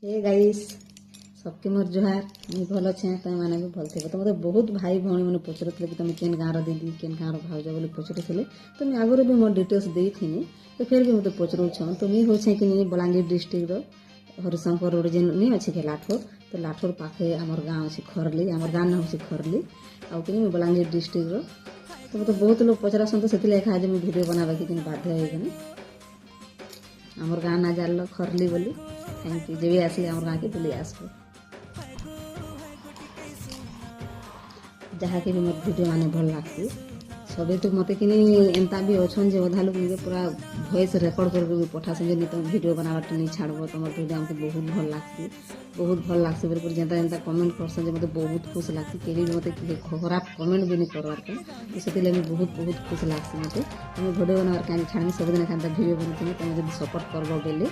hey guys सबके मोर जुहार मुझे भल अच्छे तुम मैंने भी भल थे तो मतलब बहुत भाई भौणी मैंने पचरुले कि तुम केन गाँव दीदी केन गाँव भाउज बोली पचरुले तो मुझे आगुरी भी मोर डिटेल्स देती तो फिर भी मत पचरुछन तो मुझे हूँ कि बलांगीर डिस्ट्रिक्ट हरिशंकर रोड जेन नहीं अच्छे के लाठोर तो लाठोर पाखे आमर गाँव अच्छे खरली आमर गाँव ना हूँ खरली आउ कि बलांगीर डिस्ट्रिक्ट तो मतलब बहुत लोग पचरासन तो से एका आज मुझे भिड बनावा कि बाध्य होगी आमर गाँ ना जान खरली बोली थैंक यू जब आसिले आमर गाँ के बुली आसबो जहाँ के भी मोर भिडियो माने भल लगसी सबे तो मत कि एंता भी अच्छन जे अधा लोग मुझे पूरा वॉइस रेकर्ड करके भी पठासन जे तुम भिडियो बनावाट नहीं छाड़ब तुम भिडियो हमको बहुत भल लगसी बोल जेनता जेनता कमेंट करसन जे मते बहुत खुश लगसी केही भी मते खराब कमेंट भी नहीं करवार के तो से बहुत बहुत खुश लगसी मते तुम भिडियो बनावार कहीं छाड़ी सब दिन एखादा भिडियो बनती तुम जब सपोर्ट करब बेले